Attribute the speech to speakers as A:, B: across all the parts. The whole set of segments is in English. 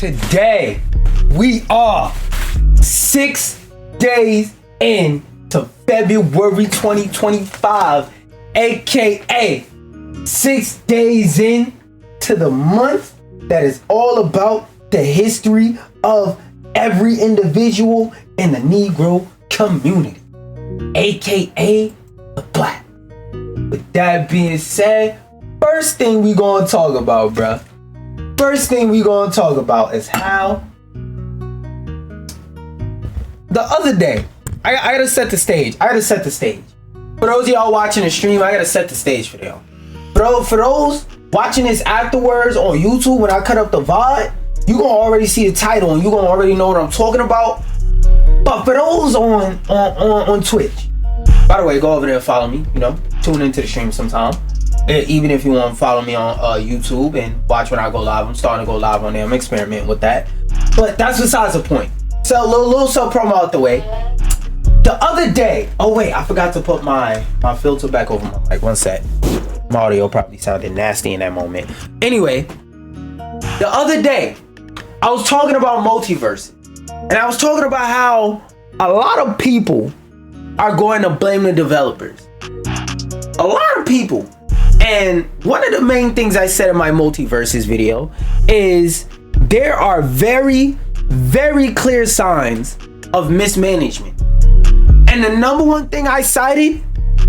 A: Today, we are 6 days into February 2025, aka 6 days in to the month that is all about the history of every individual in the Negro community, aka the Black. With that being said, first thing we gonna talk about, bruh. First thing we gonna talk about is how the other day, I gotta set the stage. For those of y'all watching the stream, I gotta set the stage for them. For those watching this afterwards on YouTube, when I cut up the VOD, you gonna already see the title and you gonna already know what I'm talking about. But for those on Twitch, by the way, go over there and follow me. You know, tune into the stream sometime. Even if you want to follow me on YouTube and watch when I go live. I'm starting to go live on there. I'm experimenting with that. But that's besides the point. So a little sub promo out the way. The other day, oh wait, I forgot to put my filter back over my mic. One sec. My audio probably sounded nasty in that moment. Anyway, the other day, I was talking about MultiVersus. And I was talking about how a lot of people are going to blame the developers. A lot of people. And one of the main things I said in my MultiVersus video is there are very, very clear signs of mismanagement. And the number one thing I cited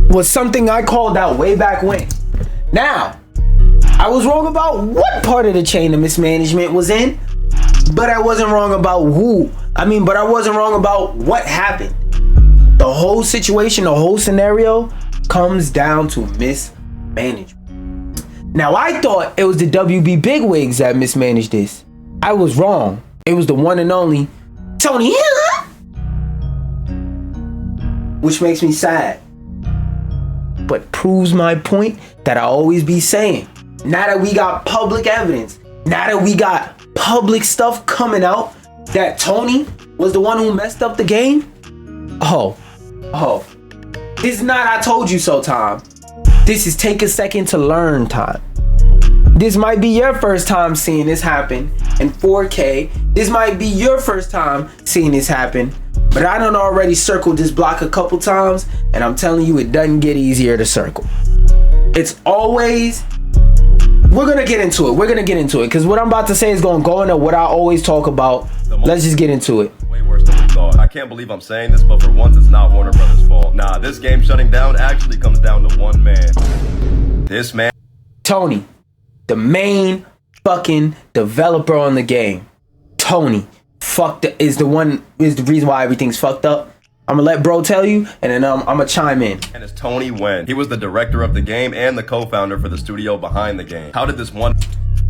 A: was something I called out way back when. Now, I was wrong about what part of the chain the mismanagement was in, but I wasn't wrong about who. But I wasn't wrong about what happened. The whole situation, the whole scenario comes down to mismanagement. Now, I thought it was the WB bigwigs that mismanaged this. I was wrong. It was the one and only Tony Hill, which makes me sad, but proves my point that I always be saying. Now that we got public evidence, now that we got public stuff coming out that Tony was the one who messed up the game. Oh, it's not I told you so time. This is take a second to learn time. This might be your first time seeing this happen in 4K. This might be your first time seeing this happen, but I done already circled this block a couple times, and I'm telling you, it doesn't get easier to circle. It's always, we're gonna get into it, because what I'm about to say is gonna go into what I always talk about. Let's just get into it.
B: Way worse than we thought. I can't believe I'm saying this, but for once it's not Warner Brothers' fault. Nah, this game shutting down actually comes down to one man. This man,
A: Tony, the main fucking developer on the game. Tony is the reason why everything's fucked up. I'm gonna let bro tell you, and then I'm gonna chime in.
B: and it's Tony Wen. He was the director of the game and the co-founder for the studio behind the game. How did this one?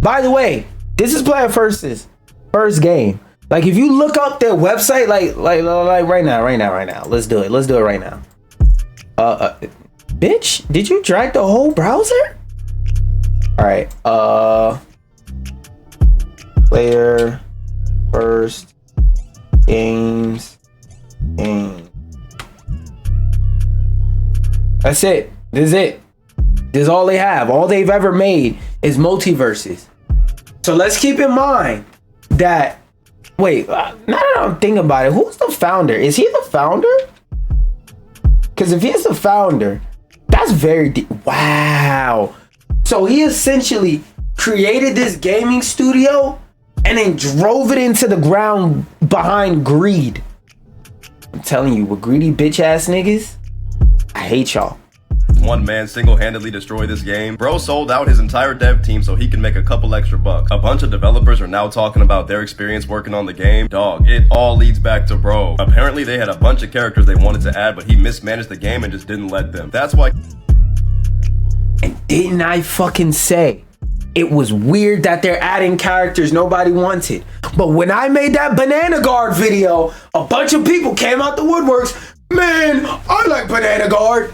A: By the way, this is Player First's first game. Like, if you look up their website, like right now, let's do it right now. Bitch, did you drag the whole browser? All right, Player First Games. That's it. This is it. This is all they have. All they've ever made is MultiVersus. So let's keep in mind that, wait, now that I'm thinking about it, who's the founder? Is he the founder? Because if he's the founder, that's very deep. Wow. So he essentially created this gaming studio and then drove it into the ground behind greed. I'm telling you, with greedy bitch ass niggas, I hate y'all.
B: One man single-handedly destroy this game. Bro sold out his entire dev team so he can make a couple extra bucks. A bunch of developers are now talking about their experience working on the game. Dog, it all leads back to bro. Apparently they had a bunch of characters they wanted to add, but he mismanaged the game and just didn't let them. That's why.
A: And didn't I fucking say it was weird that they're adding characters nobody wanted? But when I made that Banana Guard video, a bunch of people came out the woodworks. Man, I like Banana Guard.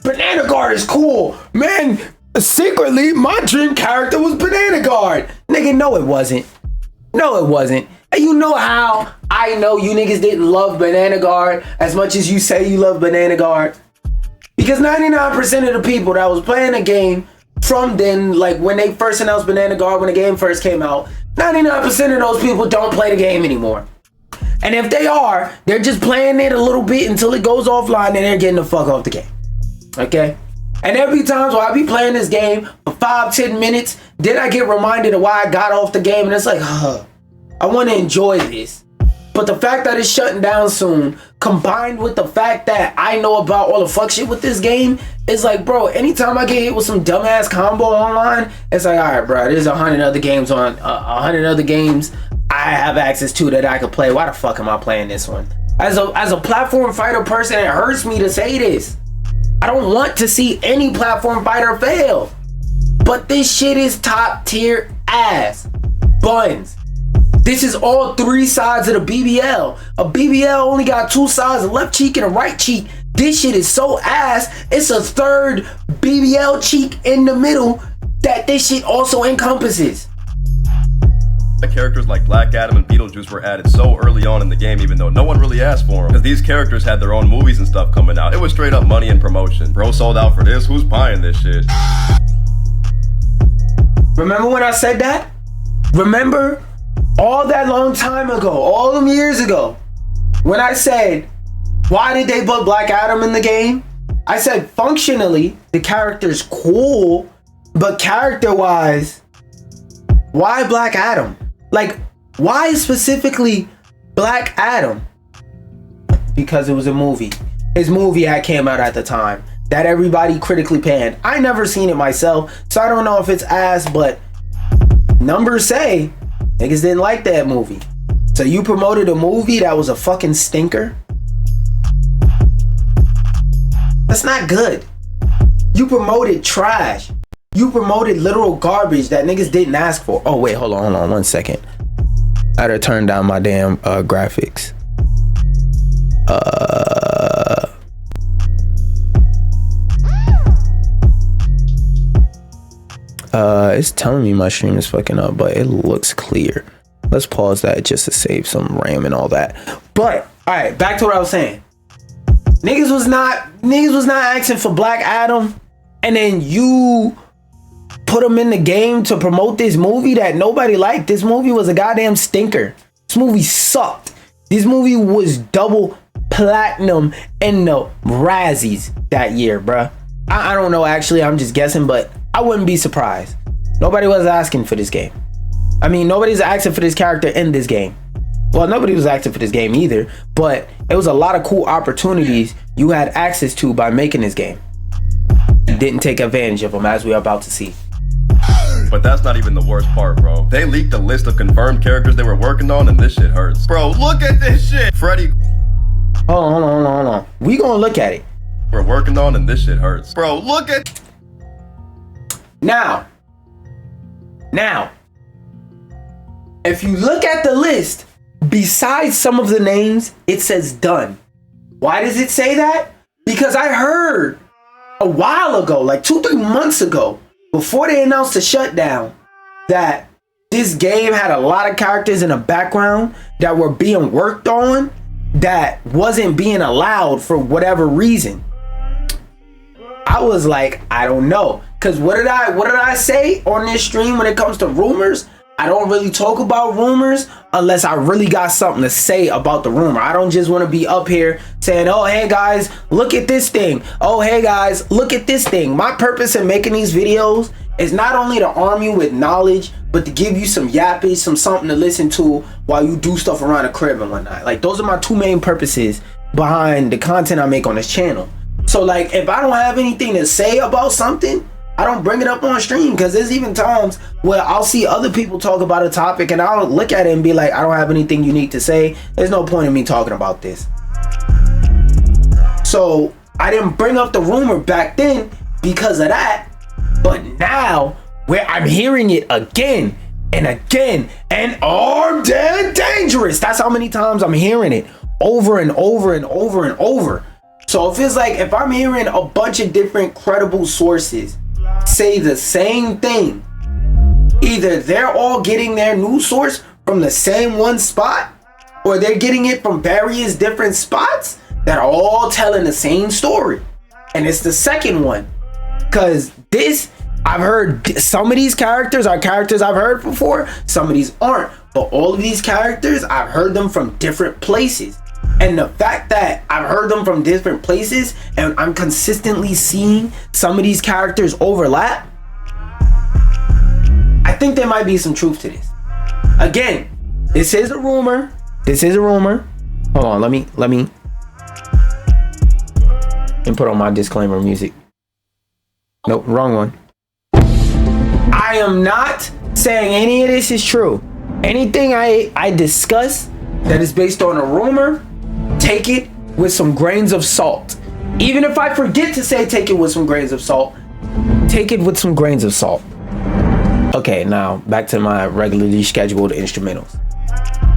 A: Banana Guard is cool. Man, secretly, my dream character was Banana Guard. Nigga, no it wasn't. No it wasn't. And you know how I know you niggas didn't love Banana Guard as much as you say you love Banana Guard? Because 99% of the people that was playing the game from then, like when they first announced Banana Guard, when the game first came out, 99% of those people don't play the game anymore. And if they are, they're just playing it a little bit until it goes offline and they're getting the fuck off the game. Okay? And every time I be playing this game for 5-10 minutes, then I get reminded of why I got off the game, and it's like, I want to enjoy this. But the fact that it's shutting down soon, combined with the fact that I know about all the fuck shit with this game, is like, bro, anytime I get hit with some dumbass combo online, it's like, all right, bro, there's 100 other games on 100 other games I have access to that I could play. Why the fuck am I playing this one? As a platform fighter person, it hurts me to say this. I don't want to see any platform fighter fail. But this shit is top tier ass. Buns. This is all 3 sides of the BBL. A BBL only got 2 sides, a left cheek and a right cheek. This shit is so ass, it's a third BBL cheek in the middle that this shit also encompasses.
B: The characters like Black Adam and Beetlejuice were added so early on in the game, even though no one really asked for them. Because these characters had their own movies and stuff coming out. It was straight up money and promotion. Bro sold out for this, who's buying this shit?
A: Remember when I said that? Remember all that long time ago, all them years ago, when I said, why did they put Black Adam in the game? I said, functionally, the character's cool, but character-wise, why Black Adam? Like, why specifically Black Adam? Because it was a movie. His movie had came out at the time that everybody critically panned. I never seen it myself, so I don't know if it's ass, but numbers say niggas didn't like that movie. So you promoted a movie that was a fucking stinker? That's not good. You promoted trash. You promoted literal garbage that niggas didn't ask for. Oh wait, hold on 1 second. I had to turn down my damn graphics. It's telling me my stream is fucking up, but it looks clear. Let's pause that just to save some RAM and all that. But all right, back to what I was saying. Niggas was not asking for Black Adam, and then you put him in the game to promote this movie that nobody liked. This movie was a goddamn stinker. This movie sucked. This movie was double platinum in the Razzies that year, bruh. I don't know, actually, I'm just guessing, but I wouldn't be surprised. Nobody was asking for this game. I mean, nobody's asking for this character in this game. Well, nobody was asking for this game either, but it was a lot of cool opportunities you had access to by making this game. You didn't take advantage of them, as we are about to see.
B: But that's not even the worst part, bro. They leaked a list of confirmed characters they were working on, and this shit hurts. Bro, look at this shit! Freddy.
A: Hold on. We gonna look at it.
B: We're working on, and this shit hurts. Bro, look at...
A: Now, if you look at the list, besides some of the names, it says done. Why does it say that? Because I heard a while ago, like 2-3 months ago, before they announced the shutdown, that this game had a lot of characters in the background that were being worked on that wasn't being allowed for whatever reason. I was like, I don't know. Cause what did I say on this stream when it comes to rumors? I don't really talk about rumors unless I really got something to say about the rumor. I don't just want to be up here saying, oh, hey guys, look at this thing. Oh, hey guys, look at this thing. My purpose in making these videos is not only to arm you with knowledge, but to give you some yappage, something to listen to while you do stuff around the crib and whatnot. Like, those are my 2 main purposes behind the content I make on this channel. So like, if I don't have anything to say about something, I don't bring it up on stream, because there's even times where I'll see other people talk about a topic and I'll look at it and be like, I don't have anything unique to say. There's no point in me talking about this. So I didn't bring up the rumor back then because of that. But now, where I'm hearing it again and again and armed and dangerous. That's how many times I'm hearing it over and over and over and over. So it feels like if I'm hearing a bunch of different credible sources say the same thing, either they're all getting their news source from the same one spot, or they're getting it from various different spots that are all telling the same story. And it's the second one, because this, I've heard some of these characters are characters I've heard before. Some of these aren't. But all of these characters, I've heard them from different places. And the fact that I've heard them from different places and I'm consistently seeing some of these characters overlap, I think there might be some truth to this. Again, this is a rumor. This is a rumor. Hold on, let me and put on my disclaimer music. Nope, wrong one. I am not saying any of this is true. Anything I discuss that is based on a rumor, take it with some grains of salt. Even if I forget to say take it with some grains of salt, take it with some grains of salt. Okay, now back to my regularly scheduled instrumentals.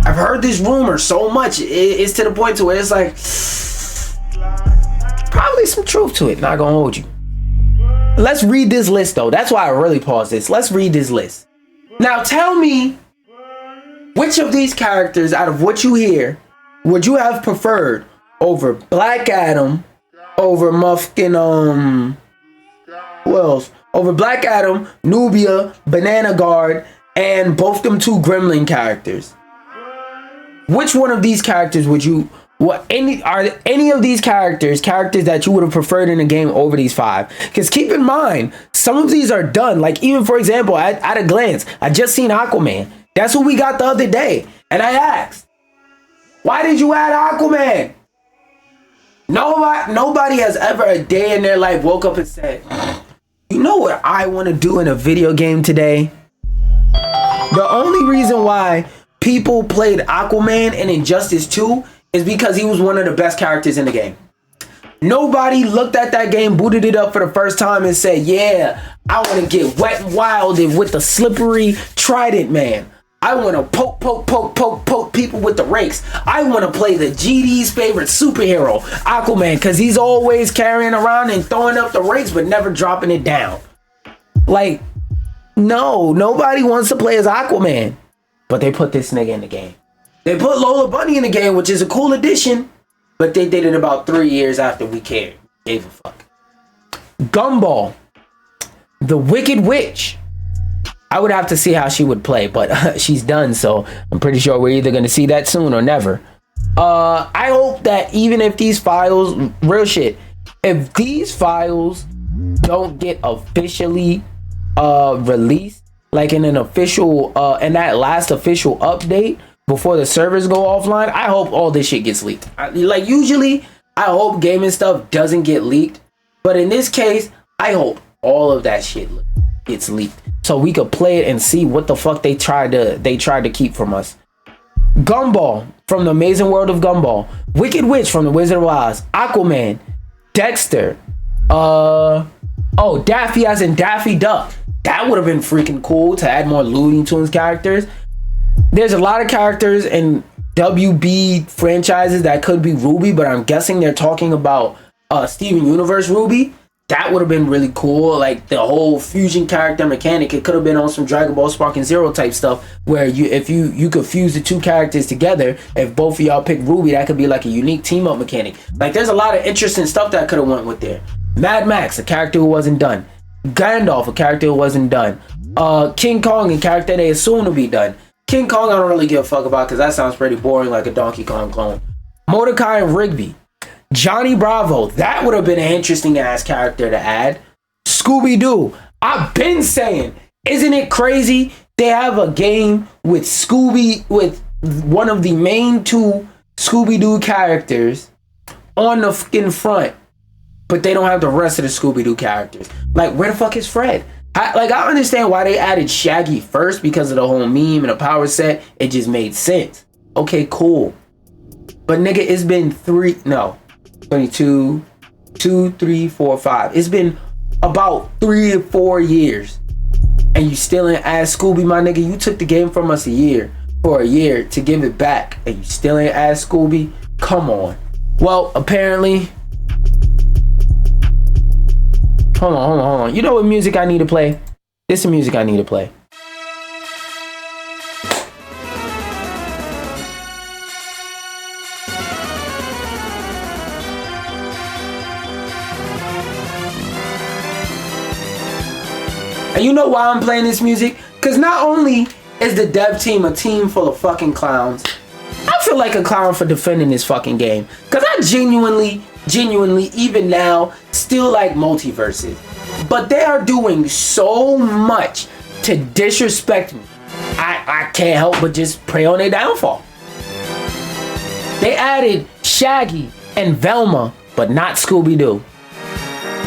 A: I've heard this rumor so much, it's to the point to where it's like, probably some truth to it, not gonna hold you. Let's read this list though. That's why I really paused this. Let's read this list. Now tell me, which of these characters out of what you hear would you have preferred over Black Adam, over Muffkin, who else? Over Black Adam, Nubia, Banana Guard, and both them two Gremlin characters? Which one of these characters would you, are any of these characters that you would have preferred in a game over these 5? Because keep in mind, some of these are done. Like even for example, at a glance, I just seen Aquaman. That's what we got the other day. And I asked, why did you add Aquaman? Nobody has ever a day in their life woke up and said, you know what I want to do in a video game today? The only reason why people played Aquaman in Injustice 2 is because he was one of the best characters in the game. Nobody looked at that game, booted it up for the first time and said, yeah, I want to get wet and wilded with the slippery trident man. I want to poke people with the rakes. I want to play the GD's favorite superhero, Aquaman, because he's always carrying around and throwing up the rakes but never dropping it down. Like, no, nobody wants to play as Aquaman. But they put this nigga in the game. They put Lola Bunny in the game, which is a cool addition, but they did it about 3 years after we cared. Gave a fuck. Gumball, the Wicked Witch. I would have to see how she would play, but she's done, so I'm pretty sure we're either going to see that soon or never. I hope that even if these files, real shit, if these files don't get officially released, like in an official, in that last official update before the servers go offline, I hope all this shit gets leaked. Like usually, I hope gaming stuff doesn't get leaked, but in this case, I hope all of that shit gets leaked so we could play it and see what the fuck they tried to keep from us. Gumball from the Amazing World of Gumball, Wicked Witch from the Wizard of Oz, Aquaman, Dexter, Daffy as in Daffy Duck. That would have been freaking cool to add more Looney Tunes characters. There's a lot of characters in WB franchises that could be Ruby, but I'm guessing they're talking about Steven Universe Ruby. That would have been really cool. Like the whole fusion character mechanic, it could have been on some Dragon Ball Sparking Zero type stuff where if you could fuse the two characters together, if both of y'all pick Ruby, that could be like a unique team up mechanic. Like there's a lot of interesting stuff that could have went with there. Mad Max, a character who wasn't done. Gandalf, a character who wasn't done. King Kong, a character they assume to be done. King Kong I don't really give a fuck about because that sounds pretty boring, like a Donkey Kong clone. Mordecai and Rigby. Johnny Bravo, that would have been an interesting ass character to add. Scooby-Doo, I've been saying, isn't it crazy they have a game with with one of the main two Scooby-Doo characters on the fucking front, but they don't have the rest of the Scooby-Doo characters. Like, where the fuck is Fred? I understand why they added Shaggy first because of the whole meme and the power set. It just made sense. Okay, cool. But nigga, it's been 22, 2, 3, 4, 5. It's been about 3 or 4 years. And you still ain't ask Scooby, my nigga. You took the game from us for a year to give it back. And you still ain't ask Scooby? Come on. Well, apparently... Hold on. You know what music I need to play? This is the music I need to play. And you know why I'm playing this music? Because not only is the dev team a team full of fucking clowns, I feel like a clown for defending this fucking game. Because I genuinely, even now, still like MultiVersus. But they are doing so much to disrespect me. I can't help but just pray on their downfall. They added Shaggy and Velma, but not Scooby-Doo.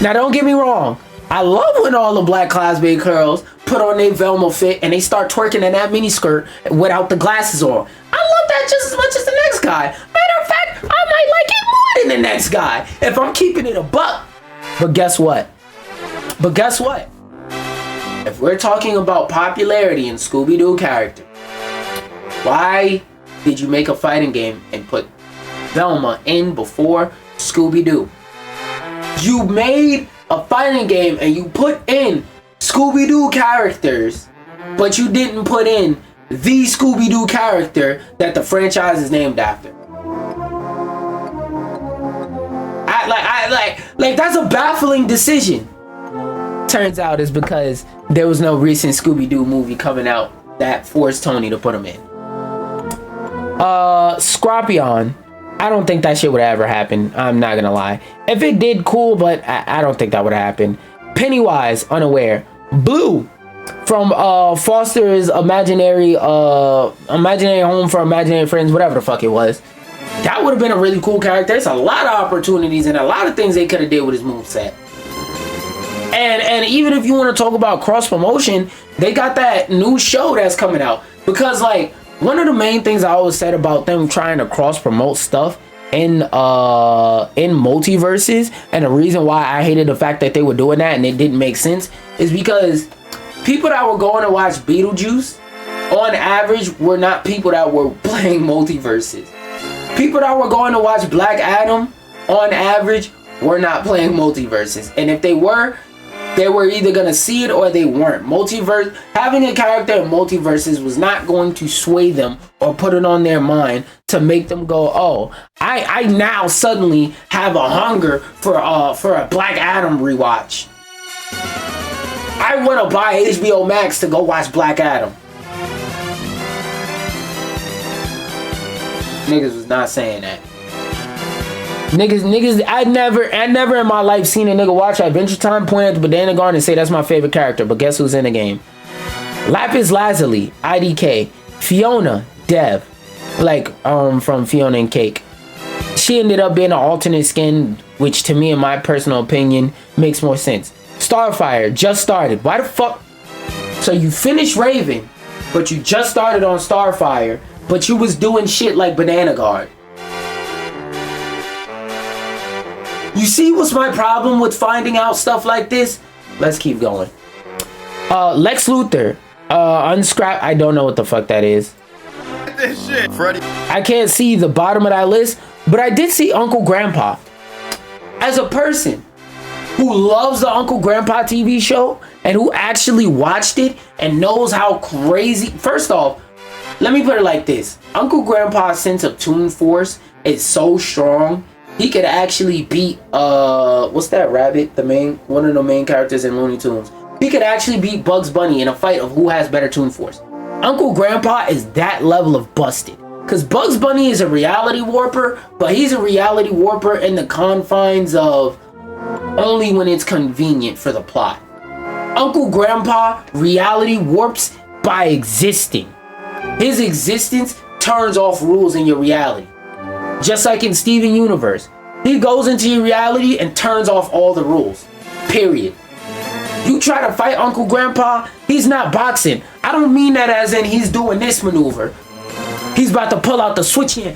A: Now don't get me wrong, I love when all the black classmate girls put on their Velma fit and they start twerking in that mini skirt without the glasses on. I love that just as much as the next guy. Matter of fact, I might like it more than the next guy if I'm keeping it a buck. But guess what? If we're talking about popularity in Scooby-Doo character, why did you make a fighting game and put Velma in before Scooby-Doo? You made a fighting game and you put in Scooby-Doo characters, but you didn't put in the Scooby-Doo character that the franchise is named after. Like that's a baffling decision. Turns out it's because there was no recent Scooby-Doo movie coming out that forced Tony to put him in. Qaptain, I don't think that shit would ever happen. I'm not gonna lie. If it did, cool, but I don't think that would happen. Pennywise, unaware. Blue from Foster's imaginary home for imaginary friends, whatever the fuck it was. That would have been a really cool character. There's a lot of opportunities and a lot of things they could have did with his moveset. And even if you want to talk about cross promotion, they got that new show that's coming out. Because like one of the main things I always said about them trying to cross promote stuff in MultiVersus, and the reason why I hated the fact that they were doing that and it didn't make sense, is because people that were going to watch Beetlejuice on average were not people that were playing MultiVersus. People that were going to watch Black Adam on average were not playing MultiVersus, and if they were either gonna see it or they weren't. Having a character in MultiVersus was not going to sway them or put it on their mind to make them go, oh, I now suddenly have a hunger for a Black Adam rewatch. I want to buy HBO Max to go watch Black Adam. Niggas was not saying that. Niggas, I never in my life seen a nigga watch Adventure Time, point at the Banana Garden and say that's my favorite character, but guess who's in the game? Lapis Lazuli, IDK, Fiona, Dev, from Fiona and Cake. She ended up being an alternate skin, which to me, in my personal opinion, makes more sense. Starfire, just started. Why the fuck? So you finished Raven, but you just started on Starfire, but you was doing shit like Banana Guard. You see what's my problem with finding out stuff like this? Let's keep going. Lex Luthor, Unscrap. I don't know what the fuck that is.
B: This shit, Freddy.
A: I can't see the bottom of that list, but I did see Uncle Grandpa. As a person who loves the Uncle Grandpa TV show and who actually watched it and knows how crazy. First off, let me put it like this. Uncle Grandpa's sense of Toon Force is so strong. He could actually beat what's that rabbit? One of the main characters in Looney Tunes. He could actually beat Bugs Bunny in a fight of who has better Toon Force. Uncle Grandpa is that level of busted. Cause Bugs Bunny is a reality warper, but he's a reality warper in the confines of only when it's convenient for the plot. Uncle Grandpa reality warps by existing. His existence turns off rules in your reality. Just like in Steven Universe, he goes into your reality and turns off all the rules. Period. You try to fight Uncle Grandpa, he's not boxing. I don't mean that as in he's doing this maneuver. He's about to pull out the switch hand.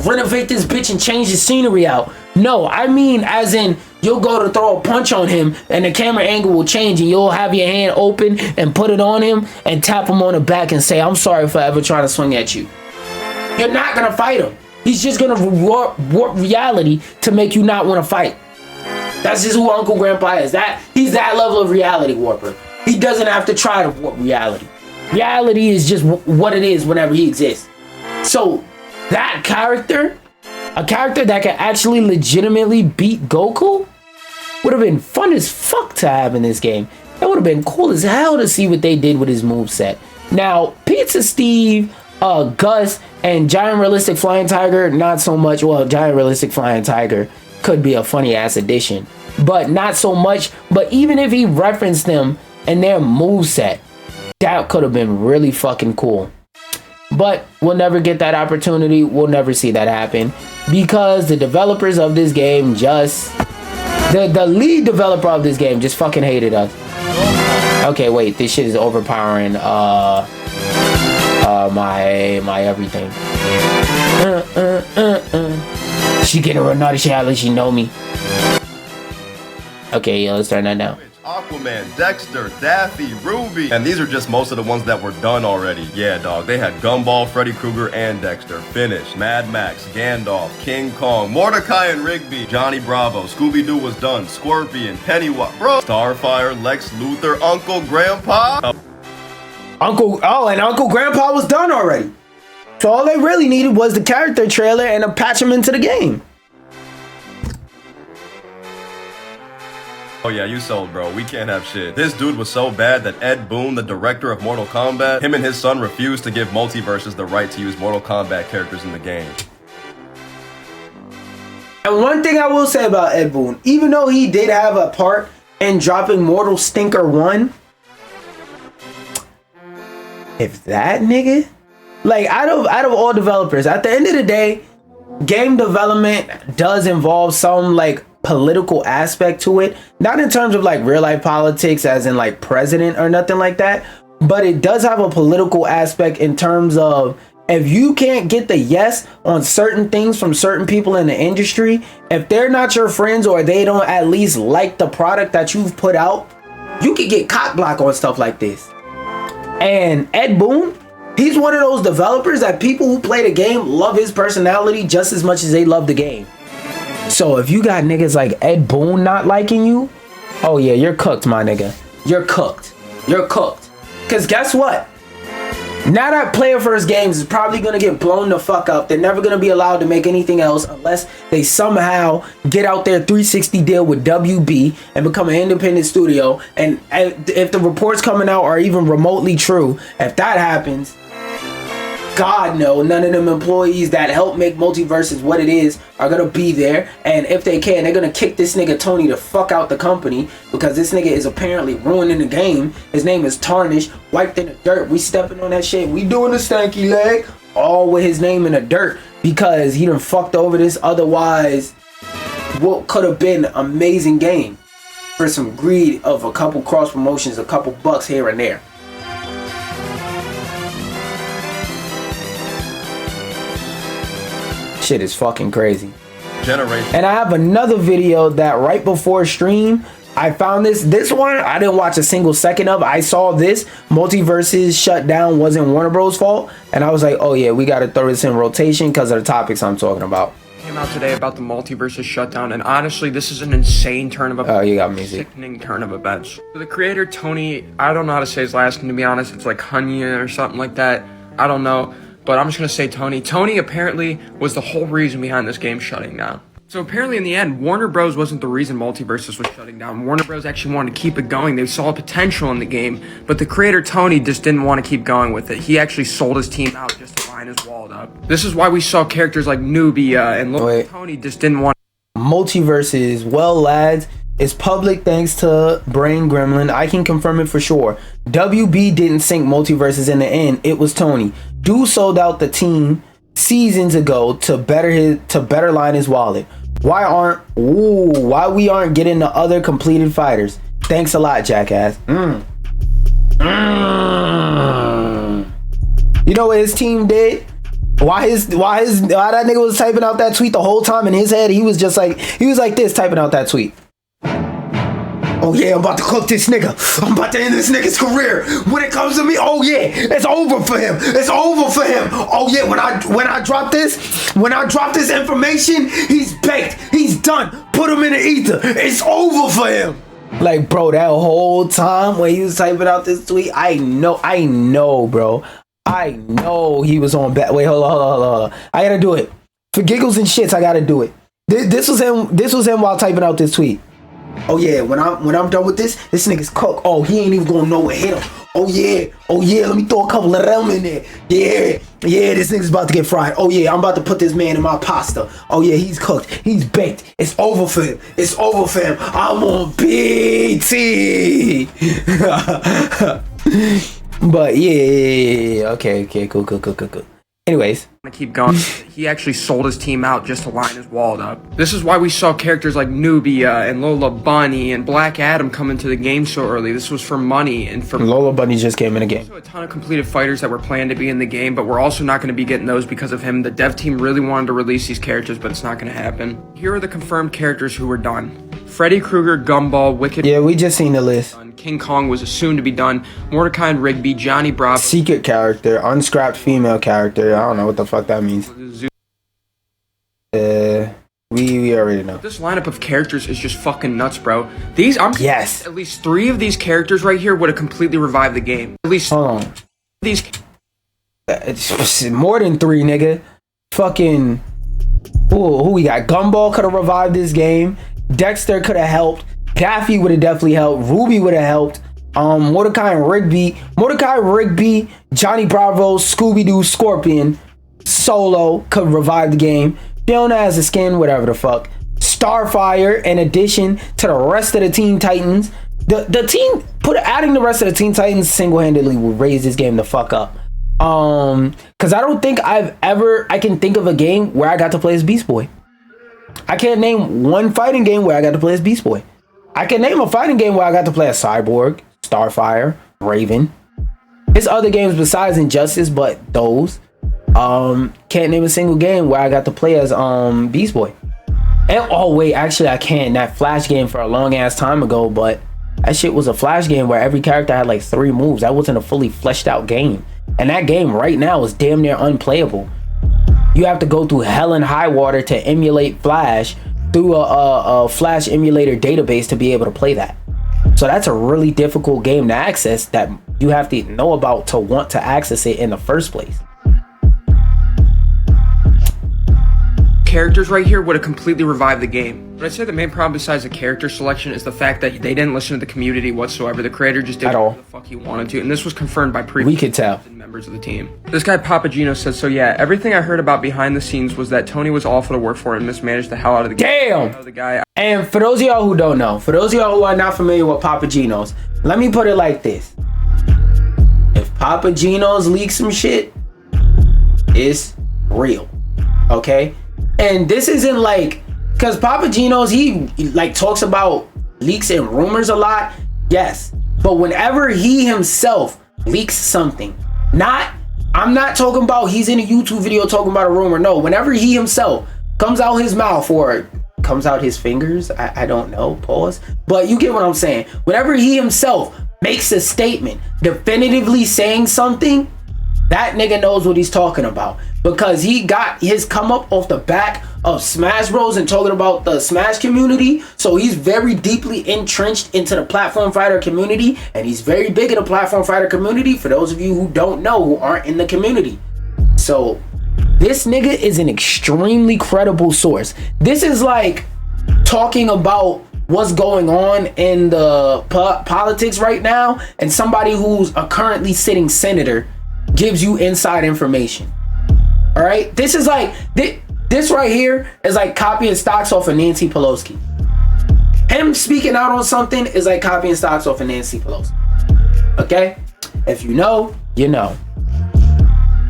A: Renovate this bitch and change the scenery out. No, I mean as in you'll go to throw a punch on him and the camera angle will change and you'll have your hand open and put it on him and tap him on the back and say, I'm sorry for ever trying to swing at you. You're not going to fight him. He's just going to warp reality to make you not want to fight. That's just who Uncle Grandpa is. He's that level of reality warper. He doesn't have to try to warp reality. Reality is just what it is whenever he exists. So that character, a character that can actually legitimately beat Goku, would have been fun as fuck to have in this game. That would have been cool as hell to see what they did with his moveset. Now, Pizza Steve, Gus, and Giant Realistic Flying Tiger, not so much. Well, Giant Realistic Flying Tiger could be a funny ass addition, but not so much. But even if he referenced them and their moveset, that could have been really fucking cool. But we'll never get that opportunity. We'll never see that happen because the developers of this game just, the lead developer of this game just fucking hated us. Okay, wait, this shit is overpowering my everything. She getting real naughty shit, at least she know me. Okay, yeah, let's turn that down.
B: Aquaman, Dexter, Daffy, Ruby. And these are just most of the ones that were done already. Yeah, dog. They had Gumball, Freddy Krueger, and Dexter. Finish. Mad Max, Gandalf, King Kong, Mordecai and Rigby, Johnny Bravo, Scooby-Doo was done, Scorpion, Pennywise, bro, Starfire, Lex Luthor, Uncle Grandpa.
A: Uncle Grandpa was done already. So all they really needed was the character trailer and to patch him into the game.
B: Oh yeah, you sold, bro. We can't have shit. This dude was so bad that Ed Boon, the director of Mortal Kombat, him and his son refused to give MultiVersus the right to use Mortal Kombat characters in the game.
A: And one thing I will say about Ed Boon, even though he did have a part in dropping Mortal Stinker 1, if that nigga, like out of all developers, at the end of the day, game development does involve some like political aspect to it, not in terms of like real life politics as in like president or nothing like that, but it does have a political aspect in terms of if you can't get the yes on certain things from certain people in the industry, if they're not your friends or they don't at least like the product that you've put out, you could get cock block on stuff like this. And Ed Boon, he's one of those developers that people who play the game love his personality just as much as they love the game. So if you got niggas like Ed Boon not liking you, oh yeah, you're cooked, my nigga. You're cooked. You're cooked. Because guess what? Now that Player First Games is probably going to get blown the fuck up. They're never going to be allowed to make anything else unless they somehow get out their 360 deal with WB and become an independent studio. And if the reports coming out are even remotely true, if that happens, God no, none of them employees that help make MultiVersus what it is are gonna be there. And if they can, they're gonna kick this nigga Tony the fuck out the company because this nigga is apparently ruining the game. His name is tarnished, wiped in the dirt. We stepping on that shit. We doing the stanky leg, all with his name in the dirt because he done fucked over this otherwise what could have been amazing game for some greed of a couple cross promotions, a couple bucks here and there. Shit is fucking crazy. And I have another video that right before stream I found this one I didn't watch a single second of. I saw this MultiVersus shut down wasn't Warner Bros fault, and I was like, oh yeah, we gotta throw this in rotation because of the topics I'm talking about.
C: Came out today about the MultiVersus shutdown, and honestly this is an insane turn of events.
A: Oh, you got music.
C: Sickening turn of events. So the creator Tony, I don't know how to say his last name to be honest, it's like Hunya or something like that, I don't know. But I'm just going to say Tony. Tony apparently was the whole reason behind this game shutting down. So apparently in the end, Warner Bros. Wasn't the reason MultiVersus was shutting down. Warner Bros. Actually wanted to keep it going. They saw potential in the game. But the creator Tony just didn't want to keep going with it. He actually sold his team out just to line his wallet up. This is why we saw characters like Nubia and Tony just didn't want.
A: MultiVersus, well lads, it's public thanks to Brain Gremlin. I can confirm it for sure. WB didn't sink MultiVersus in the end. It was Tony. Dude sold out the team seasons ago to better line his wallet. Why we aren't getting the other completed fighters? Thanks a lot, jackass. You know what his team did? Why that nigga was typing out that tweet the whole time in his head? He was like this typing out that tweet. Oh yeah, I'm about to cook this nigga. I'm about to end this nigga's career. When it comes to me, oh yeah, it's over for him. It's over for him. Oh yeah, when I drop this information, he's baked. He's done. Put him in the ether. It's over for him. Like, bro, that whole time when he was typing out this tweet, I know, bro. I know he was on wait, hold on. I gotta do it. For giggles and shits, I gotta do it. This was him while typing out this tweet. Oh yeah, when I'm done with this nigga's cook. Oh, he ain't even gonna know what hit him. Oh yeah, let me throw a couple of them in there. Yeah, this nigga's about to get fried. Oh yeah, I'm about to put this man in my pasta. Oh yeah, he's cooked. He's baked. It's over for him. I'm on BT. But yeah. Okay, cool. Anyways.
C: To keep going, he actually sold his team out just to line his wallet up. This is why we saw characters like Nubia and Lola Bunny and Black Adam come into the game so early. This was for money and for
A: Lola Bunny just came in the game.
C: Also a ton of completed fighters that were planned to be in the game, but we're also not going to be getting those because of him. The dev team really wanted to release these characters, but it's not going to happen. Here are the confirmed characters who were done. Freddy Krueger, Gumball, Wicked.
A: Yeah, we just seen the list.
C: King Kong was soon to be done. Mordecai and Rigby, Johnny Bravo.
A: Secret character, unscrapped female character. I don't know what the fuck that means. We already know.
C: This lineup of characters is just fucking nuts, bro. Yes. At least 3 of these characters right here would have completely revived the game. At least
A: hold on.
C: These.
A: It's more than 3, nigga. Fucking. Who we got? Gumball could have revived this game. Dexter could have helped. Daffy would have definitely helped. Ruby would have helped. Mordecai and Rigby, Johnny Bravo, Scooby-Doo, Scorpion, Solo could revive the game. Fiona has a skin, whatever the fuck. Starfire, in addition to the rest of the Teen Titans. The team adding the rest of the Teen Titans single-handedly will raise this game the fuck up. Cause I don't think I can think of a game where I got to play as Beast Boy. I can't name one fighting game where I got to play as Beast Boy. I can name a fighting game where I got to play as Cyborg, Starfire, Raven. There's other games besides Injustice, but those. Can't name a single game where I got to play as Beast Boy. And oh wait, actually I can. That Flash game for a long ass time ago, but that shit was a Flash game where every character had like 3 moves. That wasn't a fully fleshed out game. And that game right now is damn near unplayable. You have to go through hell and high water to emulate Flash through a Flash emulator database to be able to play that. So that's a really difficult game to access that you have to know about to want to access it in the first place.
C: Characters right here would have completely revived the game. But I'd say the main problem besides the character selection is the fact that they didn't listen to the community whatsoever. The creator just did what the fuck he wanted to, and this was confirmed by previous members of the team. This guy Papagino says, so yeah, everything I heard about behind the scenes was that Tony was awful to work for and mismanaged the hell out of the game.
A: Damn! The guy. And for those of y'all who don't know, for those of y'all who are not familiar with Papaginos, let me put it like this. If Papaginos leak some shit, it's real. Okay? And this isn't like, because Papaginos, he like talks about leaks and rumors a lot. Yes. But whenever he himself leaks something, I'm not talking about he's in a YouTube video talking about a rumor. No, whenever he himself comes out his mouth or comes out his fingers, I don't know, pause. But you get what I'm saying. Whenever he himself makes a statement definitively saying something, that nigga knows what he's talking about, because he got his come up off the back of Smash Bros and talking about the Smash community. So he's very deeply entrenched into the platform fighter community, and he's very big in the platform fighter community for those of you who don't know, who aren't in the community. So this nigga is an extremely credible source. This is like talking about what's going on in the politics right now, and somebody who's a currently sitting senator gives you inside information. All right, this is like this right here is like copying stocks off of Nancy Pelosi. Him speaking out on something is like copying stocks off of Nancy Pelosi. Okay, if you know, you know.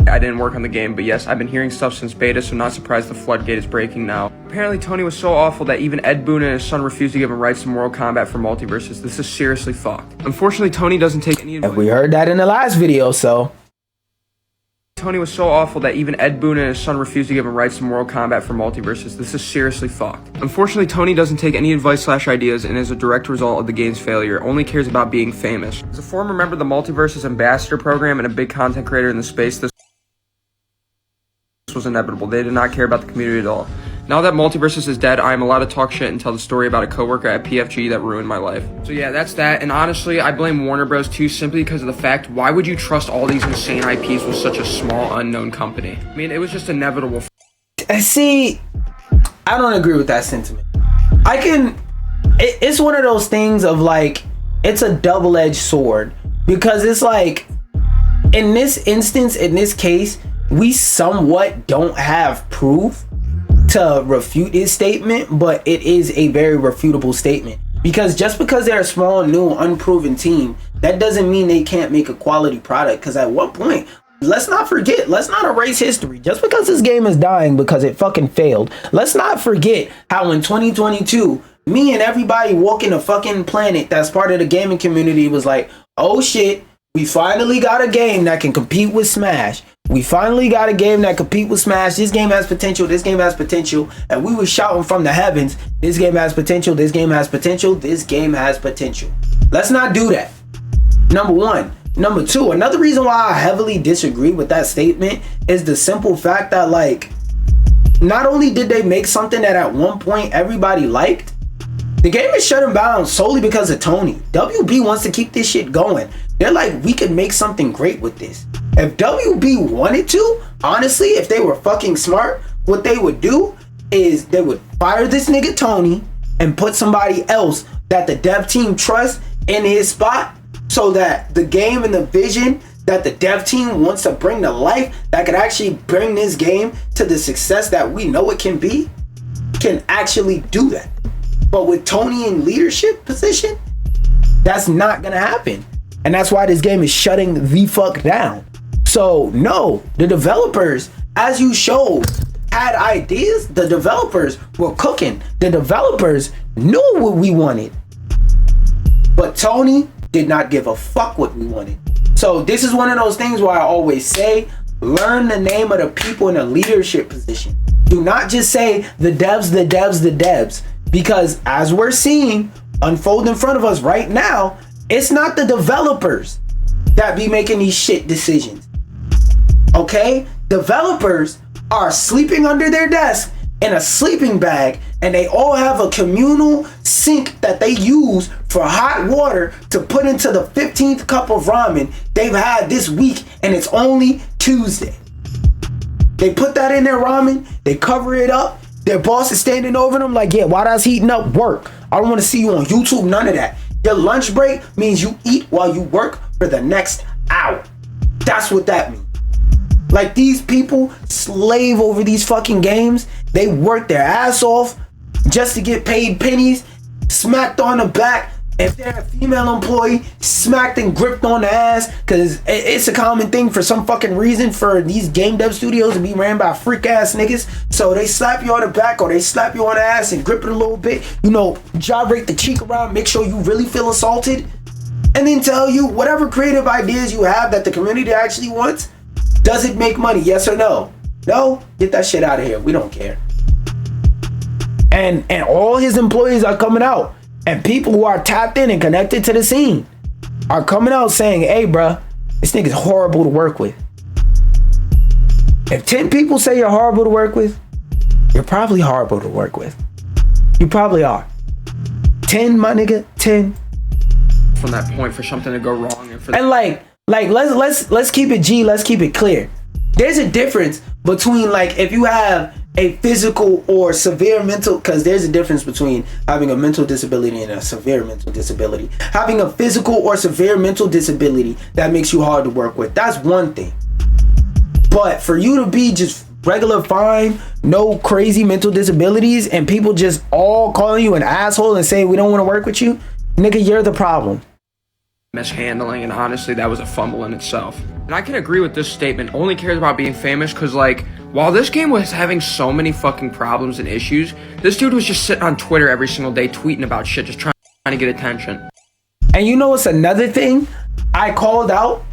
C: I didn't work on the game, but yes, I've been hearing stuff since beta, so not surprised the floodgate is breaking now. Apparently Tony was so awful that even Ed Boon and his son refused to give him rights to Mortal Kombat for MultiVersus. This is seriously fucked. Unfortunately, Tony doesn't take any advice.
A: And we heard that in the last video, so.
C: Tony was so awful that even Ed Boon and his son refused to give him rights to Mortal Kombat for MultiVersus. This is seriously fucked. Unfortunately, Tony doesn't take any advice/ideas and is a direct result of the game's failure, only cares about being famous. As a former member of the MultiVersus Ambassador program and a big content creator in the space, this was inevitable. They did not care about the community at all. Now that MultiVersus is dead, I am allowed to talk shit and tell the story about a coworker at PFG that ruined my life. So yeah, that's that. And honestly, I blame Warner Bros. Too, simply because of the fact, why would you trust all these insane IPs with such a small, unknown company? I mean, it was just inevitable.
A: See, I don't agree with that sentiment. I can it's one of those things of like, it's a double-edged sword, because it's like, in this instance, in this case, we somewhat don't have proof to refute his statement, but it is a very refutable statement. Because just because they're a small, new, unproven team, that doesn't mean they can't make a quality product. Because at one point, let's not forget, let's not erase history. Just because this game is dying because it fucking failed, let's not forget how in 2022, me and everybody walking the fucking planet that's part of the gaming community was like, oh shit, we finally got a game that can compete with Smash. We finally got a game that compete with Smash. This game has potential. This game has potential. And we were shouting from the heavens, this game has potential. This game has potential. This game has potential. Let's not do that. Number one. Number two, another reason why I heavily disagree with that statement is the simple fact that, like, not only did they make something that at one point everybody liked, the game is shutting down solely because of Tony. WB wants to keep this shit going. They're like, we could make something great with this. If WB wanted to, honestly, if they were fucking smart, what they would do is they would fire this nigga Tony and put somebody else that the dev team trusts in his spot, so that the game and the vision that the dev team wants to bring to life, that could actually bring this game to the success that we know it can be, can actually do that. But with Tony in leadership position, that's not gonna happen. And that's why this game is shutting the fuck down. So no, the developers, as you showed, had ideas. The developers were cooking. The developers knew what we wanted. But Tony did not give a fuck what we wanted. So this is one of those things where I always say, learn the name of the people in a leadership position. Do not just say the devs, the devs, the devs. Because as we're seeing unfold in front of us right now, it's not the developers that be making these shit decisions. Okay? Developers are sleeping under their desk in a sleeping bag, and they all have a communal sink that they use for hot water to put into the 15th cup of ramen they've had this week, and it's only Tuesday. They put that in their ramen, they cover it up, their boss is standing over them like, yeah, while that's heating up, work. I don't want to see you on YouTube, none of that. Your lunch break means you eat while you work for the next hour. That's what that means. Like, these people slave over these fucking games. They work their ass off just to get paid pennies, smacked on the back. If they're a female employee, smacked and gripped on the ass, because it's a common thing for some fucking reason for these game dev studios to be ran by freak ass niggas. So they slap you on the back or they slap you on the ass and grip it a little bit, you know, gyrate the cheek around, make sure you really feel assaulted, and then tell you whatever creative ideas you have that the community actually wants. Does it make money? Yes or no? No? Get that shit out of here. We don't care. And all his employees are coming out. And people who are tapped in and connected to the scene are coming out saying, hey, bruh, this nigga's horrible to work with. If 10 people say you're horrible to work with, you're probably horrible to work with. You probably are. 10, my nigga, 10.
C: From that point for something to go wrong.
A: And let's keep it G, let's keep it clear. There's a difference between, like, if you have a physical or severe mental, because there's a difference between having a mental disability and a severe mental disability. Having a physical or severe mental disability that makes you hard to work with, that's one thing. But for you to be just regular fine, no crazy mental disabilities, and people just all calling you an asshole and saying we don't want to work with you, nigga, you're the problem.
C: Mishandling, and honestly that was a fumble in itself. And I can agree with this statement. Only cares about being famous because, like, while this game was having so many fucking problems and issues, this dude was just sitting on Twitter every single day tweeting about shit, just trying to get attention.
A: And you know what's another thing I called out?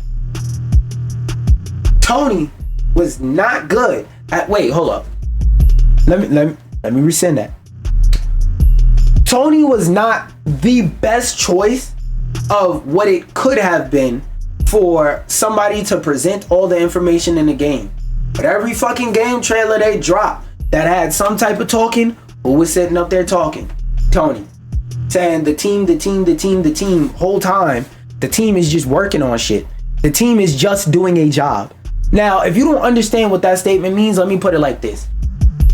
A: Tony was not good at, wait, hold up, let me rescind that. Tony was not the best choice of what it could have been for somebody to present all the information in the game. But every fucking game trailer they dropped that had some type of talking, who was sitting up there talking? Tony. Saying the team, whole time, the team is just working on shit. The team is just doing a job. Now, if you don't understand what that statement means, let me put it like this.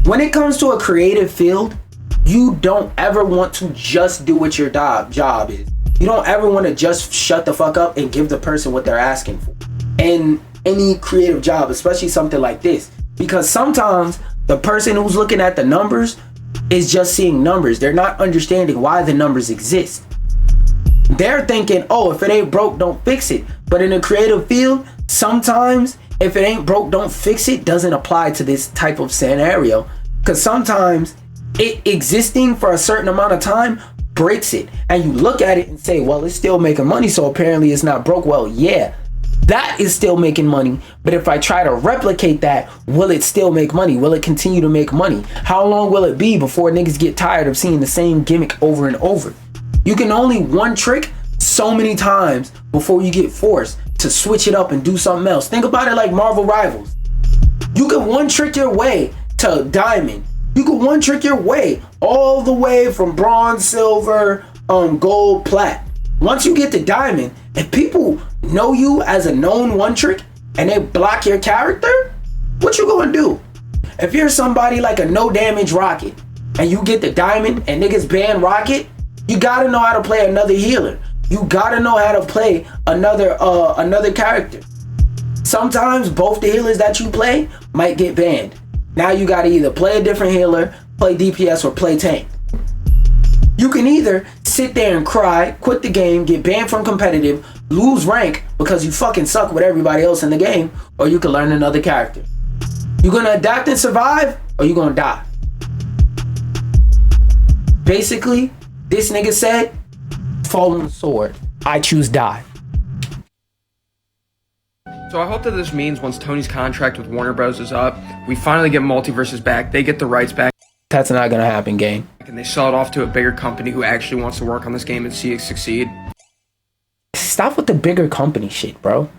A: When it comes to a creative field, you don't ever want to just do what your job is. You don't ever want to just shut the fuck up and give the person what they're asking for. In any creative job, especially something like this. Because sometimes the person who's looking at the numbers is just seeing numbers. They're not understanding why the numbers exist. They're thinking, oh, if it ain't broke, don't fix it. But in a creative field, sometimes if it ain't broke, don't fix it doesn't apply to this type of scenario. Because sometimes it existing for a certain amount of time breaks it. And you look at it and say, well, it's still making money, so apparently it's not broke. Well, yeah, that is still making money. But if I try to replicate that, will it still make money? Will it continue to make money? How long will it be before niggas get tired of seeing the same gimmick over and over? You can only one trick so many times before you get forced to switch it up and do something else. Think about it like Marvel Rivals. You can one trick your way to diamond. You can one trick your way all the way from bronze, silver, gold, plat. Once you get to diamond, if people know you as a known one trick and they block your character, what you gonna do? If you're somebody like a no damage rocket and you get the diamond and niggas ban rocket, you gotta know how to play another healer. You gotta know how to play another character. Sometimes both the healers that you play might get banned. Now you gotta either play a different healer, play DPS, or play tank. You can either sit there and cry, quit the game, get banned from competitive, lose rank because you fucking suck with everybody else in the game, or you can learn another character. You gonna adapt and survive, or you gonna die? Basically, this nigga said, fall on the sword. I choose die.
C: So I hope that this means once Tony's contract with Warner Bros. Is up, we finally get MultiVersus back, they get the rights back.
A: That's not gonna happen, gang.
C: And they sell it off to a bigger company who actually wants to work on this game and see it succeed.
A: Stop with the bigger company shit, bro.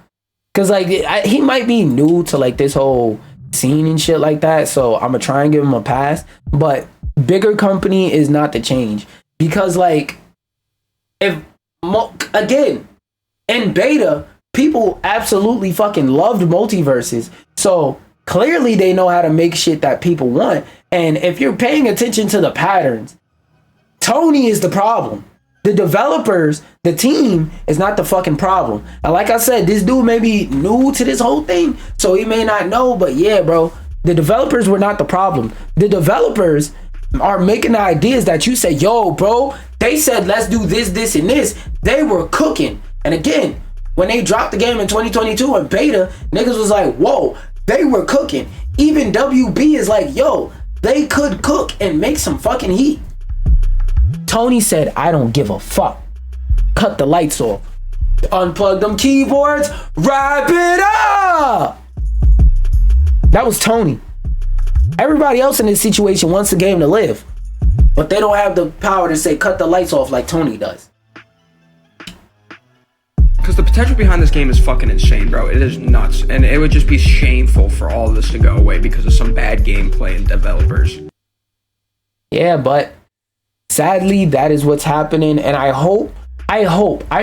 A: Cause like, he might be new to like this whole scene and shit like that, so I'm gonna try and give him a pass. But bigger company is not the change. Because like, again, in beta, people absolutely fucking loved MultiVersus. So clearly they know how to make shit that people want. And if you're paying attention to the patterns, Tony is the problem. The developers, the team is not the fucking problem. And like I said, this dude may be new to this whole thing, so he may not know, but yeah, bro, the developers were not the problem. The developers are making the ideas that you say, yo, bro, they said, let's do this, this, and this. They were cooking. And again, when they dropped the game in 2022 in beta, niggas was like, whoa, they were cooking. Even WB is like, yo, they could cook and make some fucking heat. Tony said, I don't give a fuck. Cut the lights off. Unplug them keyboards. Wrap it up. That was Tony. Everybody else in this situation wants the game to live, but they don't have the power to say cut the lights off like Tony does.
C: Because the potential behind this game is fucking insane, bro. It is nuts. And it would just be shameful for all of this to go away because of some bad gameplay and developers.
A: Yeah, but sadly, that is what's happening. And I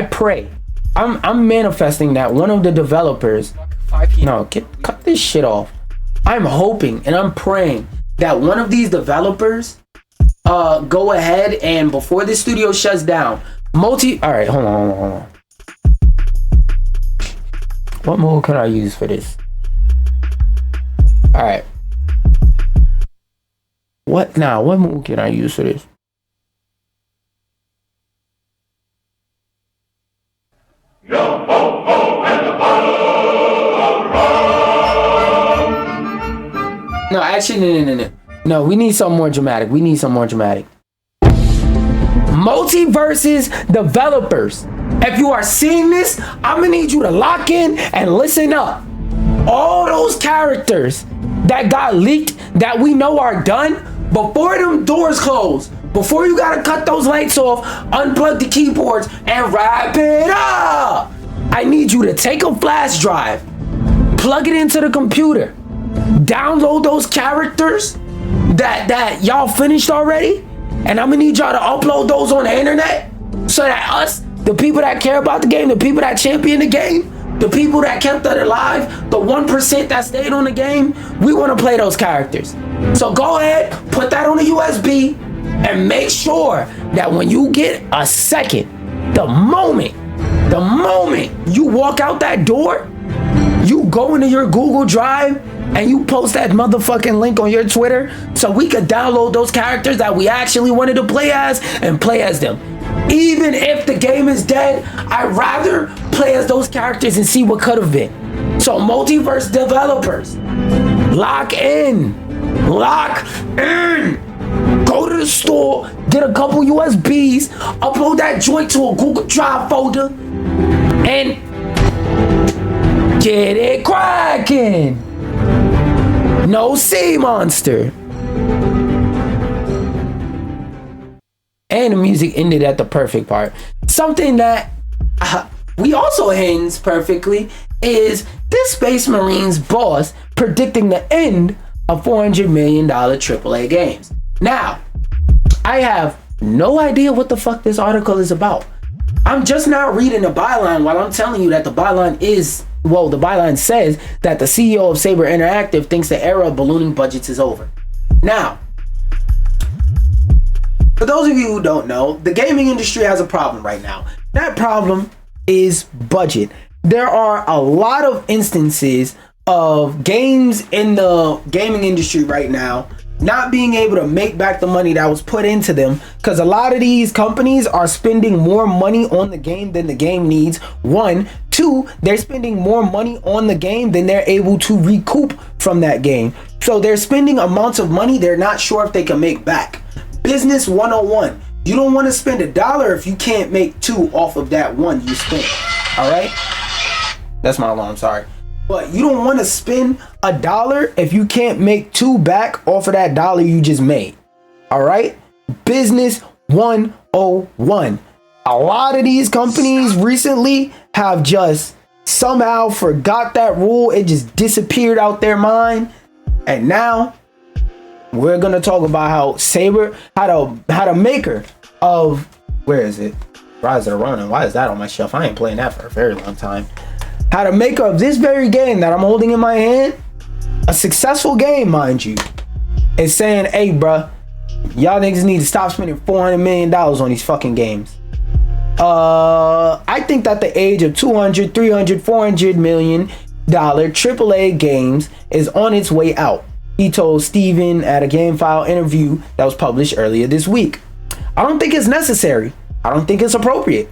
A: pray. I'm manifesting that one of the developers, cut this shit off. I'm hoping and I'm praying that one of these developers go ahead and before this studio shuts down, all right, hold on. What mode can I use for this? All right. What mode can I use for this?
D: Yo ho ho and the bottle of rum.
A: No, actually, no. No, we need something more dramatic. MultiVersus developers, if you are seeing this, I'm gonna need you to lock in and listen up. All those characters that got leaked that we know are done, before them doors close, before you gotta cut those lights off, unplug the keyboards and wrap it up. I need you to take a flash drive, plug it into the computer, download those characters that y'all finished already, and I'm gonna need y'all to upload those on the internet so that us, the people that care about the game, the people that champion the game, the people that kept it alive, the 1% that stayed on the game, we want to play those characters. So go ahead, put that on a USB, And make sure that when you get a second, the moment you walk out that door, you go into your Google Drive and you post that motherfucking link on your Twitter so we could download those characters that we actually wanted to play as and play as them. Even if the game is dead, I'd rather play as those characters and see what could have been. So MultiVersus developers, lock in. Go to the store, get a couple USBs, upload that joint to a Google Drive folder, and get it cracking. No sea monster. And the music ended at the perfect part. Something that we also ends perfectly is this Space Marines boss predicting the end of $400 million AAA games. Now, I have no idea what the fuck this article is about. I'm just now reading the byline while I'm telling you that the byline says that the CEO of Saber Interactive thinks the era of ballooning budgets is over. Now, for those of you who don't know, the gaming industry has a problem right now. That problem is budget. There are a lot of instances of games in the gaming industry right now not being able to make back the money that was put into them because a lot of these companies are spending more money on the game than the game needs. 1, 2, they're spending more money on the game than they're able to recoup from that game. So they're spending amounts of money they're not sure if they can make back. Business 101. You don't want to spend $1 if you can't make 2 off of that 1 you spent. All right? That's my alarm, sorry. But you don't want to spend $1 if you can't make 2 back off of that dollar you just made. All right? Business 101. A lot of these companies recently have just somehow forgot that rule. It just disappeared out their mind. And now we're going to talk about how Saber, how the maker of, where is it? Rise of the Ronin. Why is that on my shelf? I ain't playing that for a very long time. How the maker of this very game that I'm holding in my hand, a successful game, mind you, is saying, hey, bruh, y'all niggas need to stop spending $400 million on these fucking games. I think that the age of $200, $300, $400 million AAA games is on its way out. He told Steven at a GameFile interview that was published earlier this week. I don't think it's necessary. I don't think it's appropriate.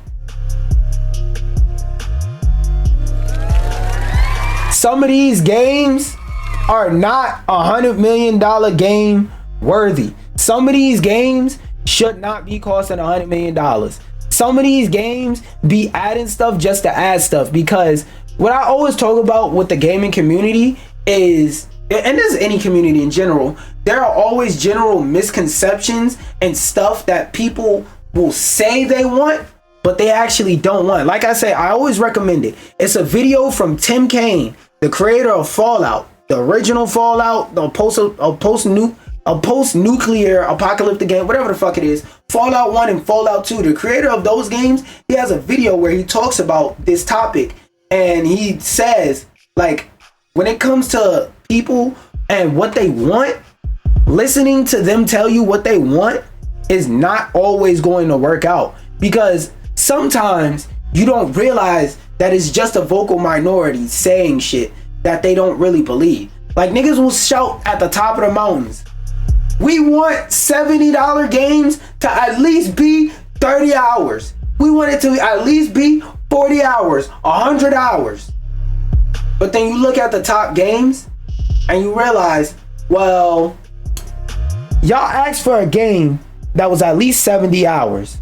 A: Some of these games are not $100 million game worthy. Some of these games should not be costing $100 million. Some of these games be adding stuff just to add stuff, because what I always talk about with the gaming community is, and this is any community in general, there are always general misconceptions and stuff that people will say they want, but they actually don't want. Like I say, I always recommend it. It's a video from Tim Kaine, the creator of Fallout, the original Fallout, the post-nuclear apocalyptic game, whatever the fuck it is, Fallout 1 and Fallout 2, the creator of those games. He has a video where he talks about this topic, and he says, like, when it comes to people and what they want, listening to them tell you what they want is not always going to work out, because sometimes you don't realize that it's just a vocal minority saying shit that they don't really believe. Like, niggas will shout at the top of the mountains, we want $70 games to at least be 30 hours. We want it to at least be 40 hours, 100 hours. But then you look at the top games and you realize, well, y'all asked for a game that was at least 70 hours.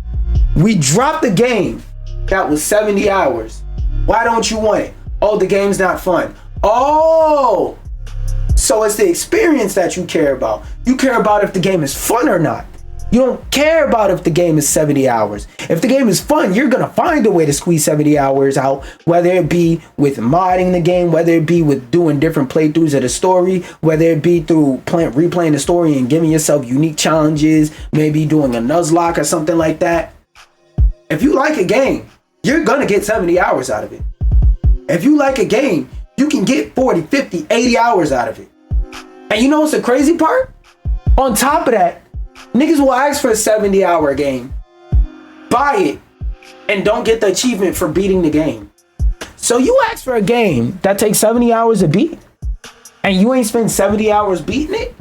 A: We dropped the game that was 70 hours. Why don't you want it? Oh, the game's not fun. Oh, so it's the experience that you care about. You care about if the game is fun or not. You don't care about if the game is 70 hours. If the game is fun, you're going to find a way to squeeze 70 hours out, whether it be with modding the game, whether it be with doing different playthroughs of the story, whether it be through replaying the story and giving yourself unique challenges, maybe doing a Nuzlocke or something like that. If you like a game, you're going to get 70 hours out of it. If you like a game, you can get 40, 50, 80 hours out of it. And you know what's the crazy part? On top of that, Niggas will ask for a 70-hour game, buy it, and don't get the achievement for beating the game. So you ask for a game that takes 70 hours to beat, and you ain't spent 70 hours beating it,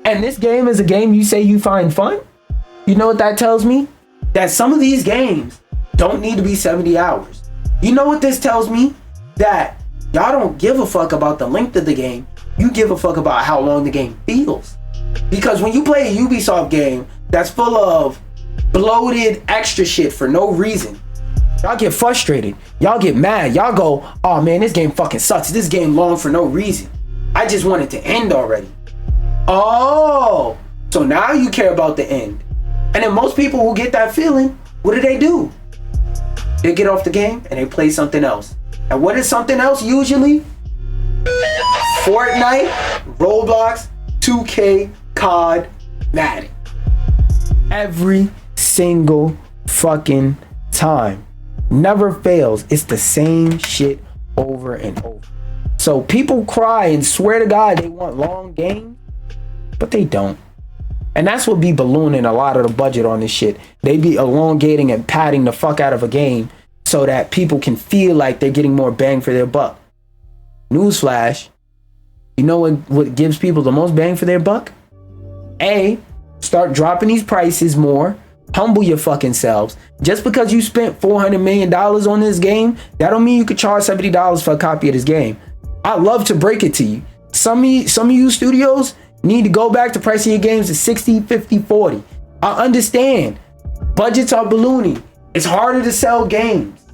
A: and this game is a game you say you find fun? You know what that tells me? That some of these games don't need to be 70 hours. You know what this tells me? That y'all don't give a fuck about the length of the game. You give a fuck about how long the game feels. Because when you play a Ubisoft game that's full of bloated extra shit for no reason, y'all get frustrated. Y'all get mad. Y'all go, oh man, this game fucking sucks. This game long for no reason. I just want it to end already. Oh, so now you care about the end. And then most people who get that feeling, what do? They get off the game and they play something else. And what is something else usually? Fortnite, Roblox, 2K, COD, Madden. Every single fucking time. Never fails. It's the same shit over and over. So people cry and swear to God they want long games, but they don't. And that's what be ballooning a lot of the budget on this shit. They be elongating and padding the fuck out of a game so that people can feel like they're getting more bang for their buck. Newsflash, you know what gives people the most bang for their buck? A, start dropping these prices more. Humble your fucking selves. Just because you spent $400 million on this game, that don't mean you could charge $70 for a copy of this game. I love to break it to you. Some of you studios need to go back to pricing your games at 60, 50, 40. I understand. Budgets are ballooning. It's harder to sell games.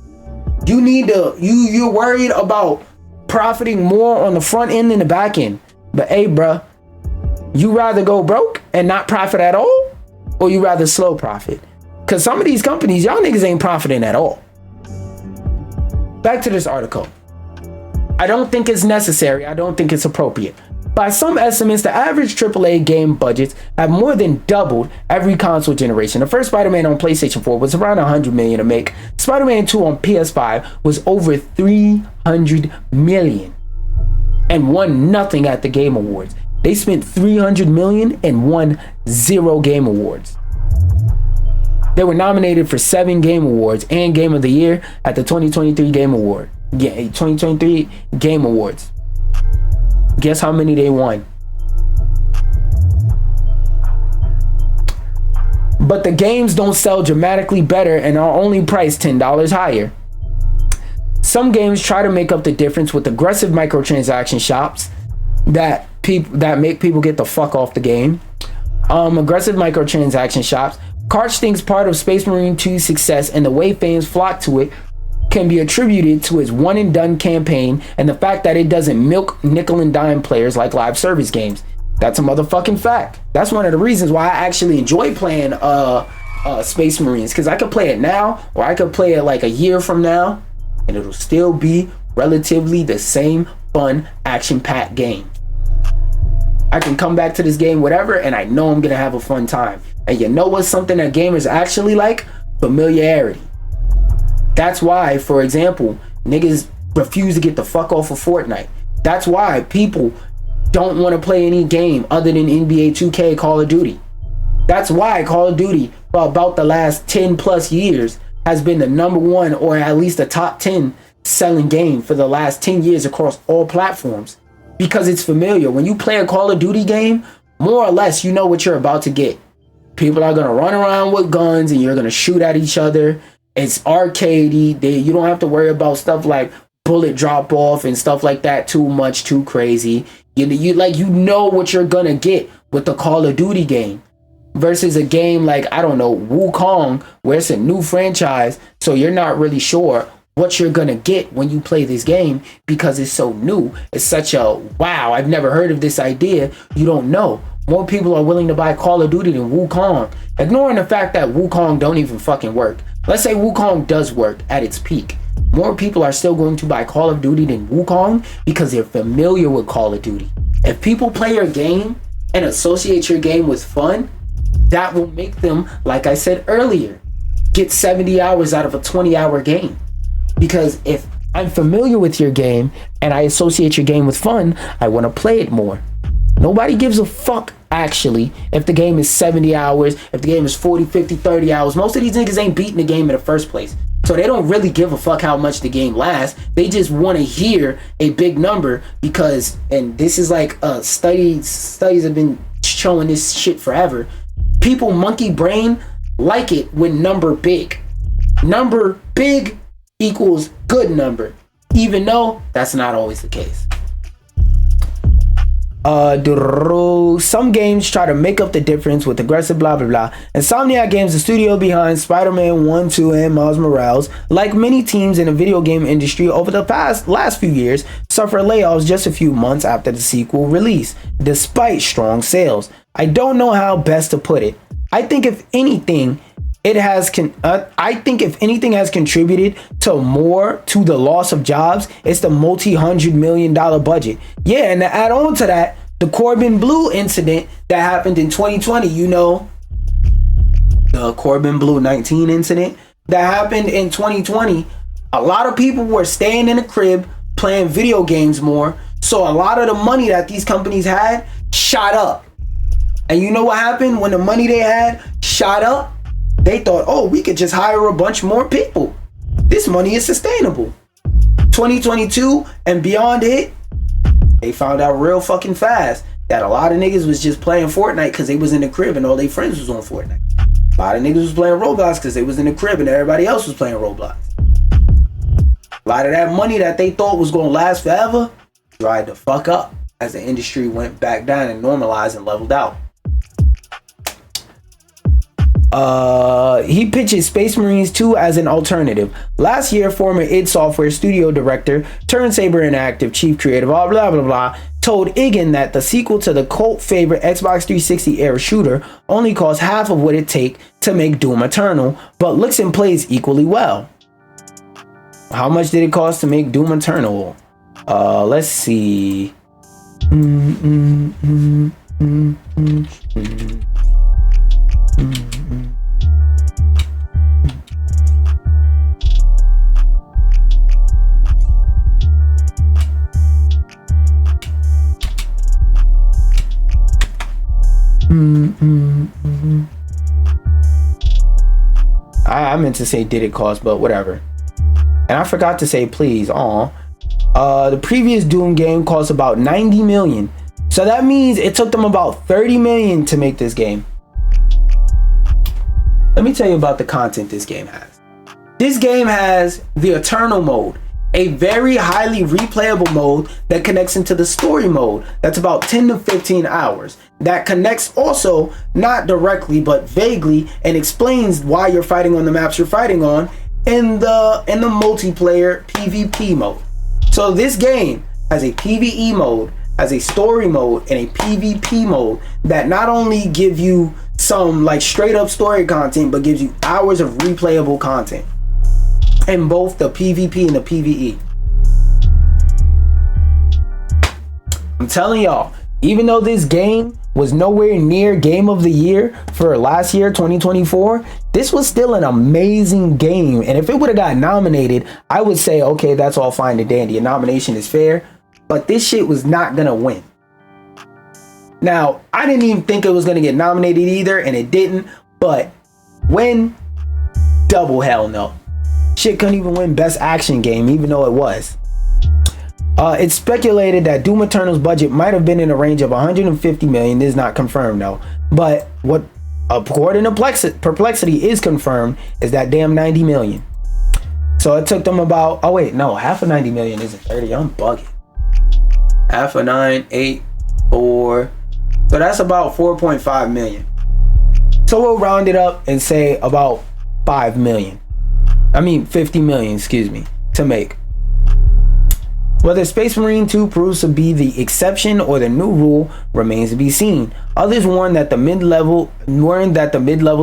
A: You need to, you're worried about profiting more on the front end than the back end. But hey, bruh, you rather go broke and not profit at all? Or you rather slow profit? Because some of these companies, y'all niggas ain't profiting at all. Back to this article. I don't think it's necessary. I don't think it's appropriate. By some estimates, the average AAA game budgets have more than doubled every console generation. The first Spider-Man on PlayStation 4 was around $100 million to make. Spider-Man 2 on PS5 was over $300 million and won nothing at the Game Awards. They spent $300 million and won 0 Game Awards. They were nominated for 7 Game Awards and Game of the Year at the 2023 Game Award. 2023 Game Awards. Guess how many they won? But the games don't sell dramatically better and are only priced $10 higher. Some games try to make up the difference with aggressive microtransaction shops that make people get the fuck off the game. Aggressive microtransaction shops. Karch thinks part of Space Marine 2's success and the way fans flock to it can be attributed to its one and done campaign and the fact that it doesn't milk nickel and dime players like live service games. That's a motherfucking fact. That's one of the reasons why I actually enjoy playing Space Marines, because I could play it now or I could play it like a year from now and it'll still be relatively the same fun action-packed game. I can come back to this game whatever and I know I'm gonna have a fun time. And you know what's something that gamers actually like? Familiarity. That's why, for example, niggas refuse to get the fuck off of Fortnite. That's why people don't want to play any game other than NBA 2K, Call of Duty. That's why Call of Duty, for about the last 10 plus years, has been the #1 or at least a top 10 selling game for the last 10 years across all platforms. Because it's familiar. When you play a Call of Duty game, more or less you know what you're about to get. People are going to run around with guns and you're going to shoot at each other. It's arcadey. You don't have to worry about stuff like bullet drop off and stuff like that too much, too crazy. You know what you're gonna get with the Call of Duty game versus a game like, I don't know, Wukong, where it's a new franchise, so you're not really sure what you're gonna get when you play this game because it's so new. It's such a wow, I've never heard of this idea. You don't know. More people are willing to buy Call of Duty than Wukong, ignoring the fact that Wukong don't even fucking work. Let's say Wukong does work at its peak. More people are still going to buy Call of Duty than Wukong because they're familiar with Call of Duty. If people play your game and associate your game with fun, that will make them, like I said earlier, get 70 hours out of a 20-hour game. Because if I'm familiar with your game and I associate your game with fun, I want to play it more. Nobody gives a fuck, actually, if the game is 70 hours, if the game is 40, 50, 30 hours. Most of these niggas ain't beating the game in the first place. So they don't really give a fuck how much the game lasts. They just want to hear a big number because, and this is like studies have been showing this shit forever. People monkey brain like it when number big. Number big equals good number, even though that's not always the case. Some games try to make up the difference with aggressive blah blah blah. Insomniac Games, the studio behind Spider-Man 1, 2, and Miles Morales, like many teams in the video game industry over the last few years, suffered layoffs just a few months after the sequel release, despite strong sales. I don't know how best to put it. I think if anything has contributed to the loss of jobs, it's the multi-$100 million budget. Yeah, and to add on to that, the Corbin Blue incident that happened in 2020, you know, the Corbin Blue 19 incident that happened in 2020, a lot of people were staying in the crib playing video games more, so a lot of the money that these companies had shot up. And you know what happened when the money they had shot up? They thought, oh, we could just hire a bunch more people. This money is sustainable. 2022 and beyond it, they found out real fucking fast that a lot of niggas was just playing Fortnite because they was in the crib and all their friends was on Fortnite. A lot of niggas was playing Roblox because they was in the crib and everybody else was playing Roblox. A lot of that money that they thought was going to last forever dried the fuck up as the industry went back down and normalized and leveled out. He pitches Space Marines 2 as an alternative. Last year, former id Software studio director, turned Saber Interactive chief creative, blah blah blah, told IGN that the sequel to the cult favorite Xbox 360 era shooter only costs half of what it take to make Doom Eternal, but looks and plays equally well. How much did it cost to make Doom Eternal? Let's see. I meant to say did it cost, but whatever. And I forgot to say please. The previous Doom game cost about 90 million. So that means it took them about 30 million to make this game. Let me tell you about the content this game has. This game has the Eternal mode, a very highly replayable mode that connects into the story mode. That's about 10 to 15 hours. That connects also, not directly, but vaguely, and explains why you're fighting on the maps you're fighting on in the multiplayer PvP mode. So this game has a PvE mode, has a story mode, and a PvP mode that not only give you some like straight up story content, but gives you hours of replayable content in both the PvP and the PvE. I'm telling y'all, even though this game was nowhere near Game of the Year for last year, 2024, this was still an amazing game. And if it would have got nominated, I would say, okay, that's all fine and dandy. A nomination is fair, but this shit was not gonna win. Now, I didn't even think it was gonna get nominated either, and it didn't, but win? Double hell no. Shit couldn't even win Best Action Game, even though it was. It's speculated that Doom Eternal's budget might have been in a range of 150 million. This is not confirmed though. But what, according to Perplexity, is confirmed is that damn 90 million. So it took them about, oh wait, no, half of 90 million isn't 30. I'm bugging. Half of 9, 8, 4. So that's about 4.5 million. So we'll round it up and say about 5 million. I mean 50 million, excuse me, to make. Whether Space Marine 2 proves to be the exception or the new rule remains to be seen. Others warn that the mid-level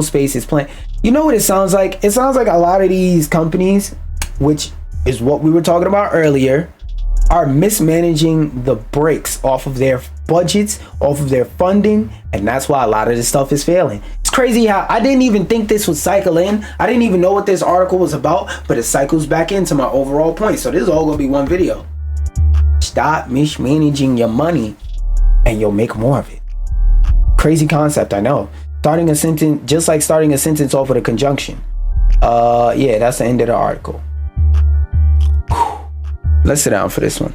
A: space is playing. You know what it sounds like? It sounds like a lot of these companies, which is what we were talking about earlier, are mismanaging the breaks off of their budgets, off of their funding, and that's why a lot of this stuff is failing. It's crazy how I didn't even think this would cycle in. I didn't even know what this article was about, but it cycles back into my overall point. So this is all gonna be one video. Stop mismanaging your money. and you'll make more of it. Crazy concept, I know. Starting a sentence, just like starting a sentence off with a conjunction. Yeah, that's the end of the article. Let's sit down for this one.